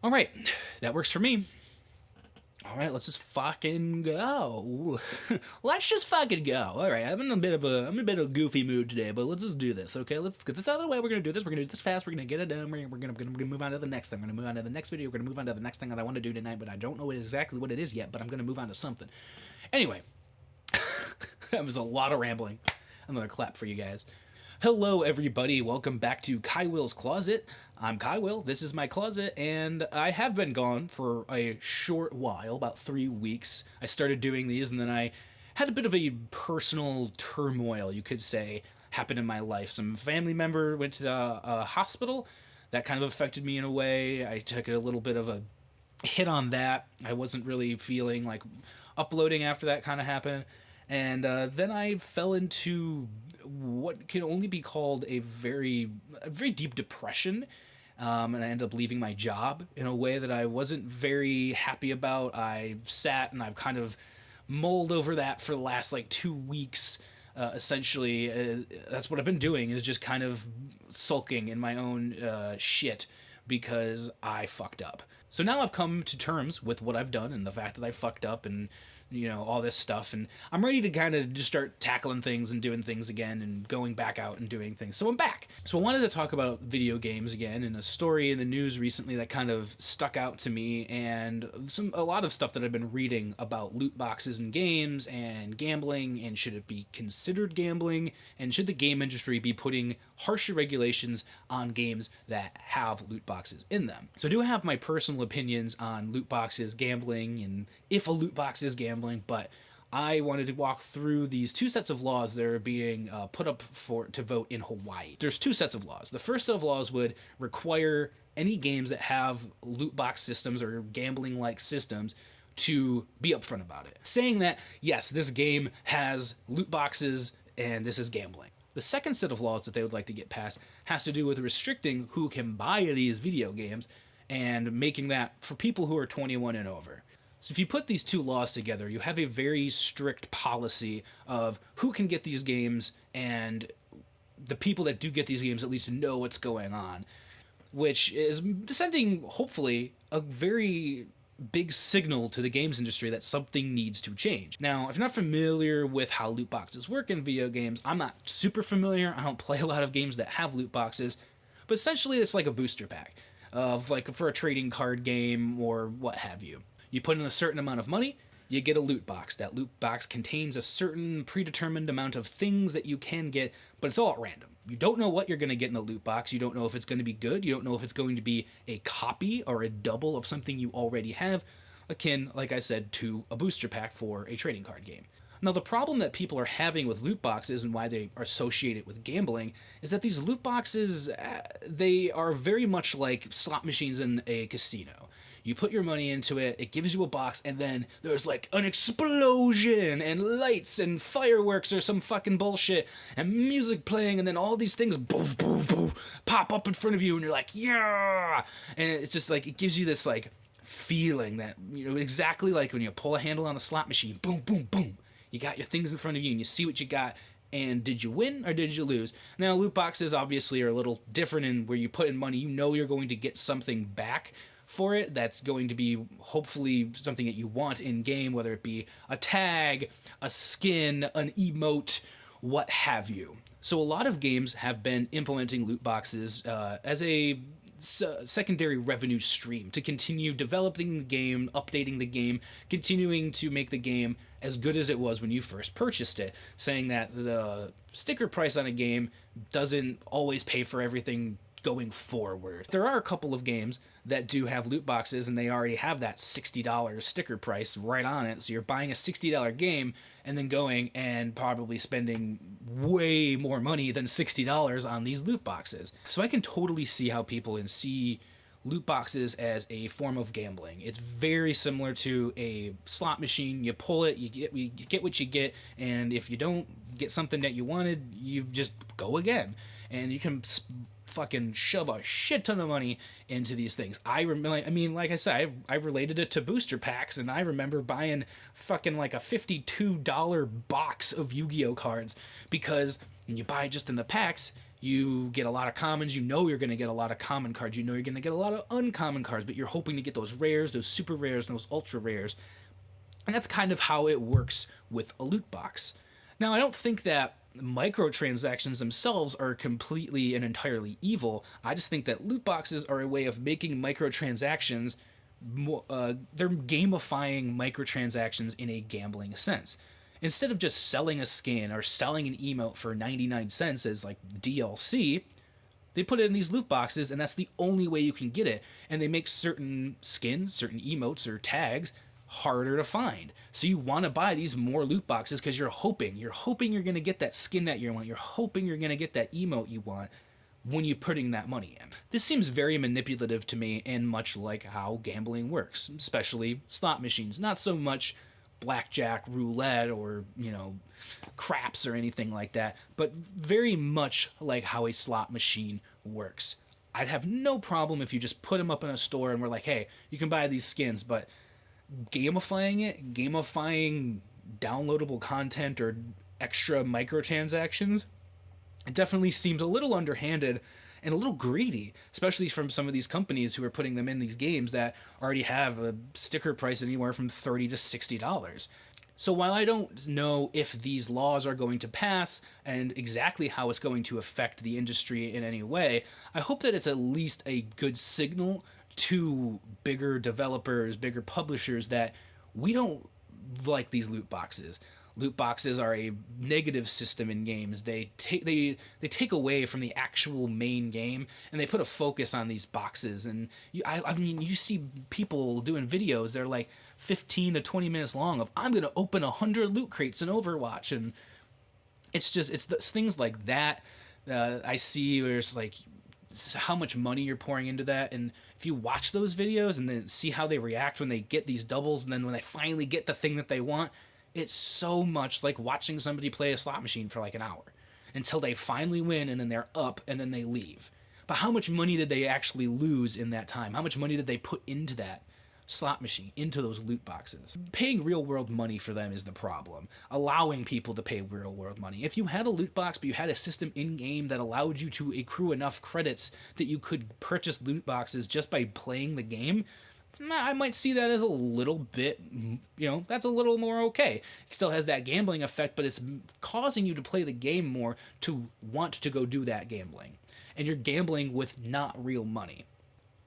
All right, that works for me. All right, let's just fucking go. Let's just fucking go. All right, I'm in a bit of a goofy mood today, but let's just do this, okay? Let's get this out of the way. We're gonna do this. We're gonna do this fast. We're gonna get it done. We're gonna move on to the next thing. We're gonna move on to the next video. We're gonna move on to the next thing that I want to do tonight, but I don't know exactly what it is yet. But I'm gonna move on to something. Anyway, that was a lot of rambling. Another clap for you guys. Hello, everybody. Welcome back to Kywil's Closet. I'm Kywil. This is my closet, and I have been gone for a short while, about 3 weeks. I started doing these, and then I had a bit of a personal turmoil, you could say, happen in my life. Some family member went to the hospital. That kind of affected me in a way. I took a little bit of a hit on that. I wasn't really feeling like uploading after that kind of happened. And then I fell into what can only be called a very deep depression. And I ended up leaving my job in a way that I wasn't very happy about. I sat and I've kind of mulled over that for the last 2 weeks. Essentially, that's what I've been doing, is just kind of sulking in my own shit because I fucked up. So now I've come to terms with what I've done and the fact that I fucked up and all this stuff, and I'm ready to kind of just start tackling things and doing things again and going back out and doing things. So I'm back. So I wanted to talk about video games again, and a story in the news recently that kind of stuck out to me, and a lot of stuff that I've been reading about loot boxes in games and gambling, and should it be considered gambling, and should the game industry be putting harsher regulations on games that have loot boxes in them. So I do have my personal opinions on loot boxes, gambling, and if a loot box is gambling, but I wanted to walk through these two sets of laws that are being put up to vote in Hawaii. There's two sets of laws. The first set of laws would require any games that have loot box systems or gambling-like systems to be upfront about it, saying that, yes, this game has loot boxes and this is gambling. The second set of laws that they would like to get passed has to do with restricting who can buy these video games and making that for people who are 21 and over. So if you put these two laws together, you have a very strict policy of who can get these games, and the people that do get these games at least know what's going on, which is sending, hopefully, a very big signal to the games industry that something needs to change. Now, if you're not familiar with how loot boxes work in video games, I'm not super familiar. I don't play a lot of games that have loot boxes, but essentially it's like a booster pack of for a trading card game or what have you. You put in a certain amount of money, you get a loot box. That loot box contains a certain predetermined amount of things that you can get, but it's all at random. You don't know what you're going to get in a loot box. You don't know if it's going to be good. You don't know if it's going to be a copy or a double of something you already have, akin, like I said, to a booster pack for a trading card game. Now, the problem that people are having with loot boxes and why they are associated with gambling is that these loot boxes, they are very much like slot machines in a casino. You put your money into it, it gives you a box, and then there's an explosion and lights and fireworks or some fucking bullshit and music playing, and then all these things boof, boof, boof, pop up in front of you, and you're like, yeah! And it's just it gives you this feeling that, exactly like when you pull a handle on a slot machine, boom, boom, boom. You got your things in front of you and you see what you got. And did you win or did you lose? Now, loot boxes obviously are a little different in where you put in money. You know you're going to get something back for it that's going to be hopefully something that you want in game, whether it be a tag, a skin, an emote, what have you. So a lot of games have been implementing loot boxes as a secondary revenue stream to continue developing the game, updating the game, continuing to make the game as good as it was when you first purchased it, saying that the sticker price on a game doesn't always pay for everything going forward. There are a couple of games that do have loot boxes and they already have that $60 sticker price right on it, so you're buying a $60 game and then going and probably spending way more money than $60 on these loot boxes. So I can totally see how people see loot boxes as a form of gambling. It's very similar to a slot machine. You pull it, you get what you get, and if you don't get something that you wanted, you just go again. And you can fucking shove a shit ton of money into these things. Like I said, I related it to booster packs, and I remember buying fucking a $52 box of Yu-Gi-Oh cards because when you buy just in the packs, You get a lot of commons. You know you're going to get a lot of common cards. You know you're going to get a lot of uncommon cards, but you're hoping to get those rares, those super rares, and those ultra rares. And that's kind of how it works with a loot box. Now, I don't think that microtransactions themselves are completely and entirely evil. I just think that loot boxes are a way of making microtransactions they're gamifying microtransactions in a gambling sense. Instead of just selling a skin or selling an emote for 99 cents as like DLC, they put it in these loot boxes, and that's the only way you can get it. And they make certain skins, certain emotes or tags harder to find. So you want to buy these more loot boxes because you're hoping you're going to get that skin that you want. You're hoping you're going to get that emote you want when you're putting that money in. This seems very manipulative to me, and much like how gambling works, especially slot machines. Not so much blackjack, roulette, or, craps or anything like that, but very much like how a slot machine works. I'd have no problem if you just put them up in a store and we're like, hey, you can buy these skins, but gamifying downloadable content or extra microtransactions, it definitely seems a little underhanded and a little greedy, especially from some of these companies who are putting them in these games that already have a sticker price anywhere from $30 to $60. So while I don't know if these laws are going to pass and exactly how it's going to affect the industry in any way, I hope that it's at least a good signal to bigger developers, bigger publishers, that we don't like these loot boxes. Loot boxes are a negative system in games. They take away from the actual main game, and they put a focus on these boxes. And you see people doing videos. They're like 15 to 20 minutes long of, I'm gonna open 100 loot crates in Overwatch, and it's things like that I see where it's like how much money you're pouring into that. And if you watch those videos and then see how they react when they get these doubles, and then when they finally get the thing that they want, it's so much like watching somebody play a slot machine for like an hour until they finally win, and then they're up, and then they leave. But how much money did they actually lose in that time? How much money did they put into that slot machine, into those loot boxes? Paying real world money for them is the problem. Allowing people to pay real world money. If you had a loot box, but you had a system in game that allowed you to accrue enough credits that you could purchase loot boxes just by playing the game, I might see that as a little bit, that's a little more okay. It still has that gambling effect, but it's causing you to play the game more, to want to go do that gambling. And you're gambling with not real money.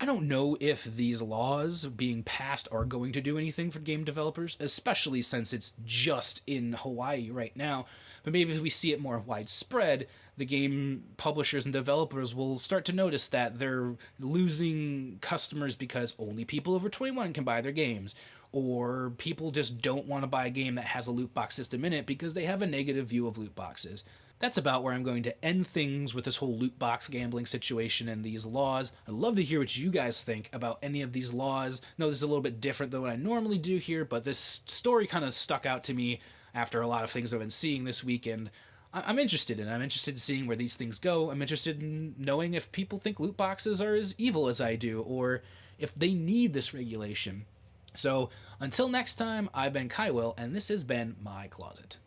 I don't know if these laws being passed are going to do anything for game developers, especially since it's just in Hawaii right now. But maybe if we see it more widespread, the game publishers and developers will start to notice that they're losing customers because only people over 21 can buy their games, or people just don't want to buy a game that has a loot box system in it because they have a negative view of loot boxes. That's about where I'm going to end things with this whole loot box gambling situation and these laws. I'd love to hear what you guys think about any of these laws. I know this is a little bit different than what I normally do here, but this story kind of stuck out to me after a lot of things I've been seeing this weekend. I'm interested in it. I'm interested in seeing where these things go. I'm interested in knowing if people think loot boxes are as evil as I do, or if they need this regulation. So until next time, I've been Kywil, and this has been My Closet.